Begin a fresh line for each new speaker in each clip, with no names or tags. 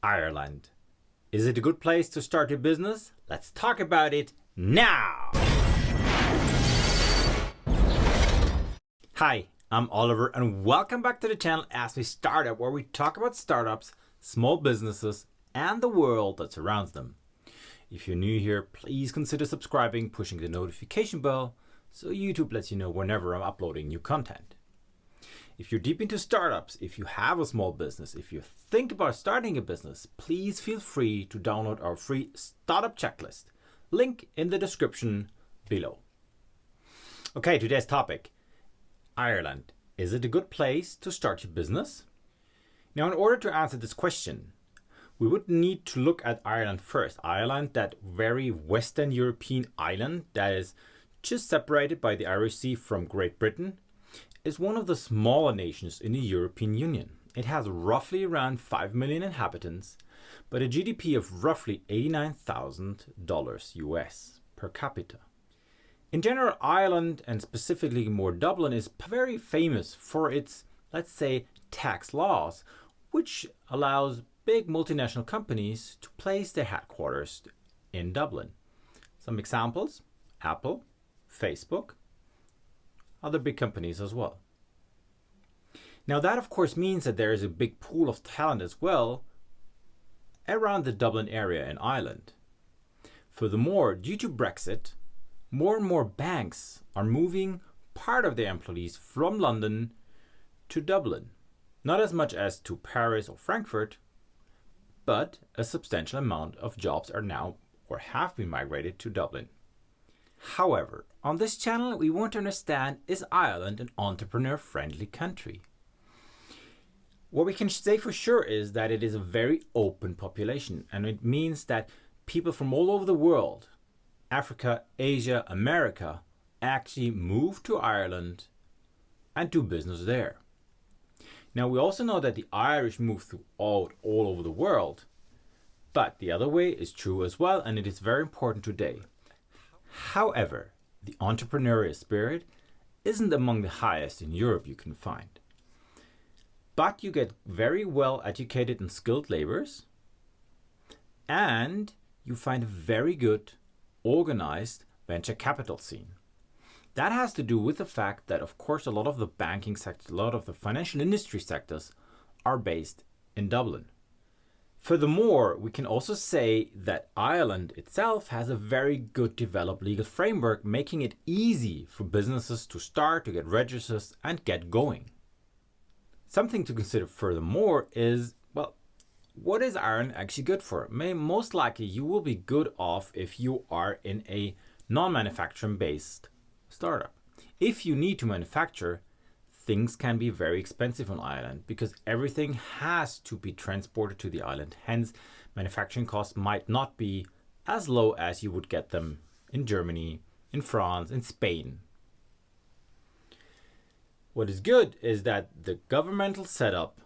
Ireland. Is it a good place to start your business? Let's talk about it now! Hi, I'm Oliver and welcome back to the channel AskMeStartup, where we talk about startups, small businesses and the world that surrounds them. If you're new here, please consider subscribing, pushing the notification bell so YouTube lets you know whenever I'm uploading new content. If you're deep into startups, if you have a small business, if you think about starting a business, please feel free to download our free startup checklist. Link in the description below. Okay, today's topic. Ireland. Is it a good place to start your business? Now, in order to answer this question, we would need to look at Ireland first. Ireland, that very Western European island that is just separated by the Irish Sea from Great Britain, is one of the smaller nations in the European Union. It has roughly around 5 million inhabitants, but a GDP of roughly $89,000 US per capita. In general, Ireland, and specifically more Dublin, is very famous for its, let's say, tax laws, which allows big multinational companies to place their headquarters in Dublin. Some examples: Apple, Facebook, other big companies as well. Now that of course means that there is a big pool of talent as well around the Dublin area in Ireland. Furthermore, due to Brexit, more and more banks are moving part of their employees from London to Dublin. Not as much as to Paris or Frankfurt, but a substantial amount of jobs are now or have been migrated to Dublin. However, on this channel we want to understand, is Ireland an entrepreneur-friendly country? What we can say for sure is that it is a very open population, and it means that people from all over the world, Africa, Asia, America, actually move to Ireland and do business there. Now, we also know that the Irish move throughout all over the world, but the other way is true as well, and it is very important today. However, the entrepreneurial spirit isn't among the highest in Europe you can find. But you get very well educated and skilled laborers, and you find a very good organized venture capital scene. That has to do with the fact that, of course, a lot of the banking sector, a lot of the financial industry sectors are based in Dublin. Furthermore, we can also say that Ireland itself has a very good developed legal framework, making it easy for businesses to start, to get registered and get going. Something to consider furthermore is, well, what is Ireland actually good for? Most likely you will be good off if you are in a non-manufacturing based startup. If you need to manufacture, things can be very expensive on Ireland because everything has to be transported to the island. Hence, manufacturing costs might not be as low as you would get them in Germany, in France, in Spain. What is good is that the governmental setup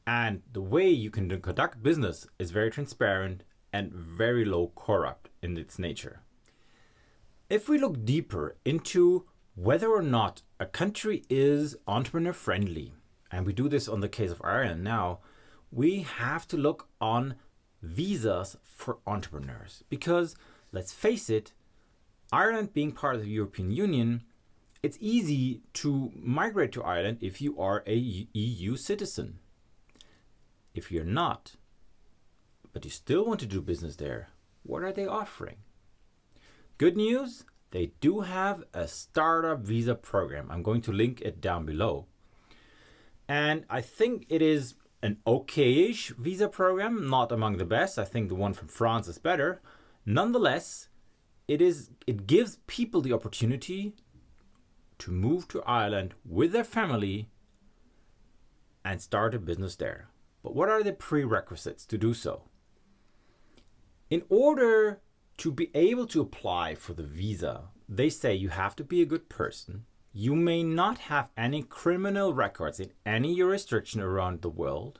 and the way you can conduct business is very transparent and very low corrupt in its nature. If we look deeper into whether or not a country is entrepreneur friendly, and we do this on the case of Ireland now, we have to look on visas for entrepreneurs. Because let's face it, Ireland being part of the European Union, it's easy to migrate to Ireland if you are a EU citizen. If you're not, but you still want to do business there, what are they offering? Good news, they do have a startup visa program. I'm going to link it down below. And I think it is an okay-ish visa program, not among the best. I think the one from France is better. Nonetheless, it gives people the opportunity to move to Ireland with their family and start a business there. But what are the prerequisites to do so? In order to be able to apply for the visa, they say you have to be a good person. You may not have any criminal records in any jurisdiction around the world.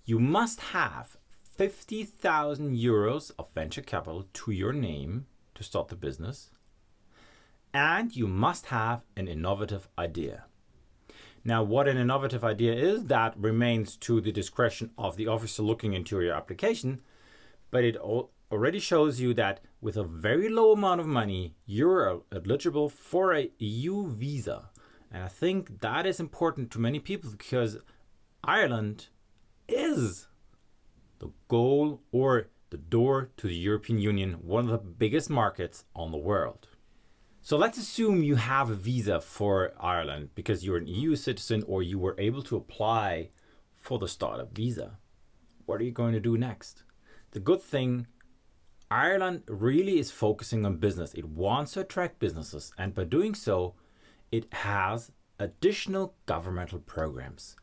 You must have 50,000 euros of venture capital to your name to start the business. And you must have an innovative idea. Now, what an innovative idea is, that remains to the discretion of the officer looking into your application, but it already shows you that with a very low amount of money, you're eligible for a EU visa. And I think that is important to many people because Ireland is the goal or the door to the European Union, one of the biggest markets on the world. So let's assume you have a visa for Ireland because you're an EU citizen or you were able to apply for the startup visa. What are you going to do next? The good thing, Ireland really is focusing on business. It wants to attract businesses, and by doing so, it has additional governmental programs.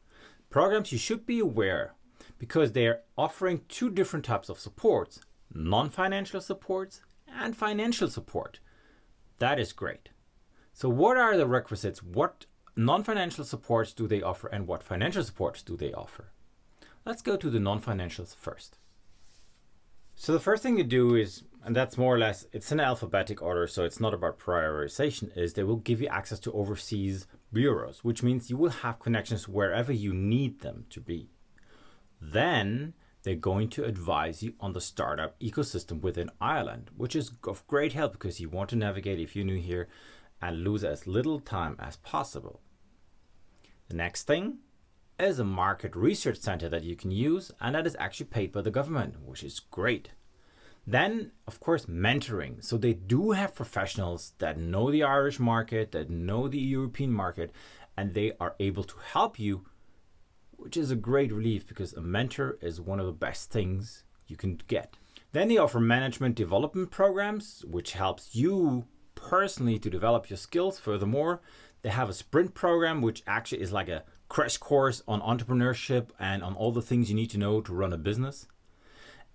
Programs you should be aware because they are offering two different types of supports, non-financial supports and financial support. That is great. So what are the requisites? What non-financial supports do they offer and what financial supports do they offer? Let's go to the non-financials first. So the first thing you do is, and that's more or less, it's in alphabetic order, so it's not about prioritization, is they will give you access to overseas bureaus, which means you will have connections wherever you need them to be. Then they're going to advise you on the startup ecosystem within Ireland, which is of great help because you want to navigate if you're new here and lose as little time as possible. The next thing is a market research center that you can use, and that is actually paid by the government, which is great. Then, of course, mentoring. So they do have professionals that know the Irish market, that know the European market, and they are able to help you, which is a great relief because a mentor is one of the best things you can get. Then they offer management development programs, which helps you personally to develop your skills. Furthermore, they have a sprint program, which actually is like a crash course on entrepreneurship and on all the things you need to know to run a business.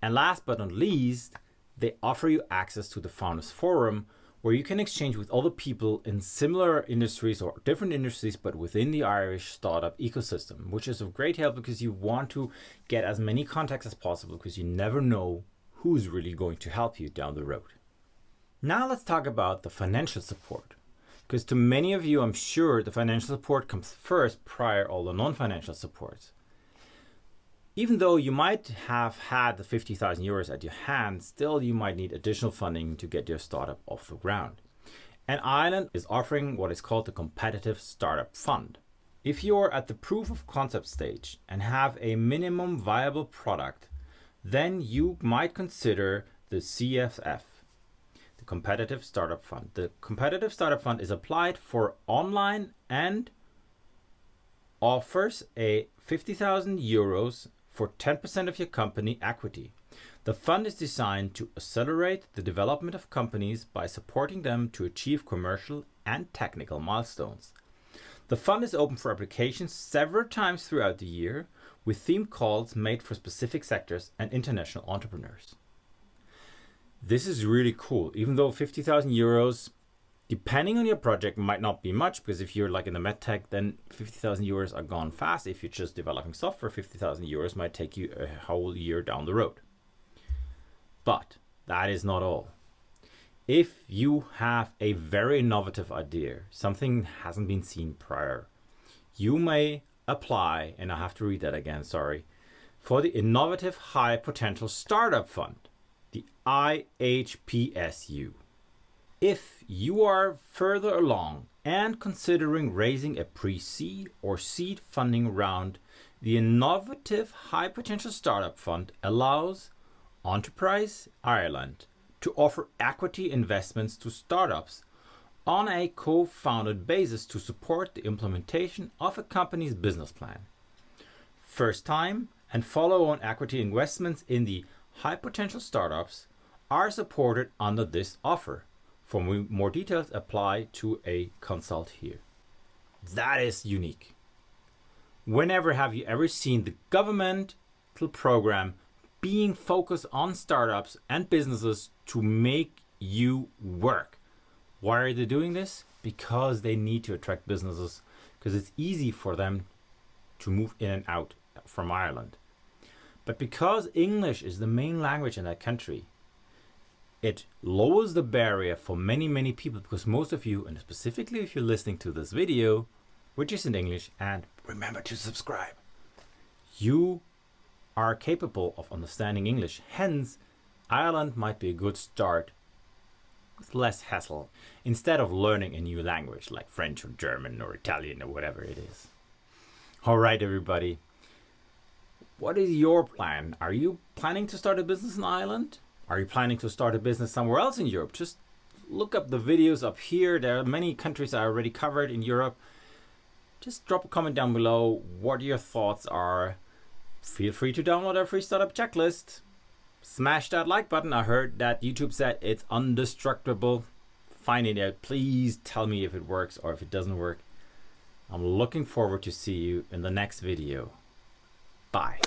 And last but not least, they offer you access to the Founders Forum, where you can exchange with other people in similar industries or different industries, but within the Irish startup ecosystem, which is of great help because you want to get as many contacts as possible because you never know who's really going to help you down the road. Now let's talk about the financial support. Because to many of you, I'm sure the financial support comes first prior all the non-financial supports. Even though you might have had the 50,000 euros at your hand, still you might need additional funding to get your startup off the ground. And Ireland is offering what is called the Competitive Startup Fund. If you're at the proof of concept stage and have a minimum viable product, then you might consider the CFF. Competitive Startup Fund. The Competitive Startup Fund is applied for online and offers a 50,000 euros for 10% of your company equity. The fund is designed to accelerate the development of companies by supporting them to achieve commercial and technical milestones. The fund is open for applications several times throughout the year with themed calls made for specific sectors and international entrepreneurs. This is really cool, even though 50,000 euros, depending on your project, might not be much, because if you're like in the medtech, then 50,000 euros are gone fast. If you're just developing software, 50,000 euros might take you a whole year down the road. But that is not all. If you have a very innovative idea, something hasn't been seen prior, you may apply, and I have to read that again, sorry, for the Innovative High Potential Startup Fund, the iHPSU. If you are further along and considering raising a pre-seed or seed funding round, the Innovative High Potential Startup Fund allows Enterprise Ireland to offer equity investments to startups on a co-founded basis to support the implementation of a company's business plan. First time and follow-on equity investments in the high potential startups are supported under this offer. For more details, apply to a consult here. That is unique. Whenever have you ever seen the governmental program being focused on startups and businesses to make you work? Why are they doing this? Because they need to attract businesses, because it's easy for them to move in and out from Ireland. But because English is the main language in that country, it lowers the barrier for many people, because most of you, and specifically if you're listening to this video, which is in English, and remember to subscribe. You are capable of understanding English, hence Ireland might be a good start with less hassle instead of learning a new language like French or German or Italian or whatever it is. All right, everybody. What is your plan? Are you planning to start a business in Ireland? Are you planning to start a business somewhere else in Europe? Just look up the videos up here. There are many countries I already covered in Europe. Just drop a comment down below what your thoughts are. Feel free to download our free startup checklist. Smash that like button. I heard that YouTube said it's indestructible. Find it out. Please tell me if it works or if it doesn't work. I'm looking forward to see you in the next video. Bye.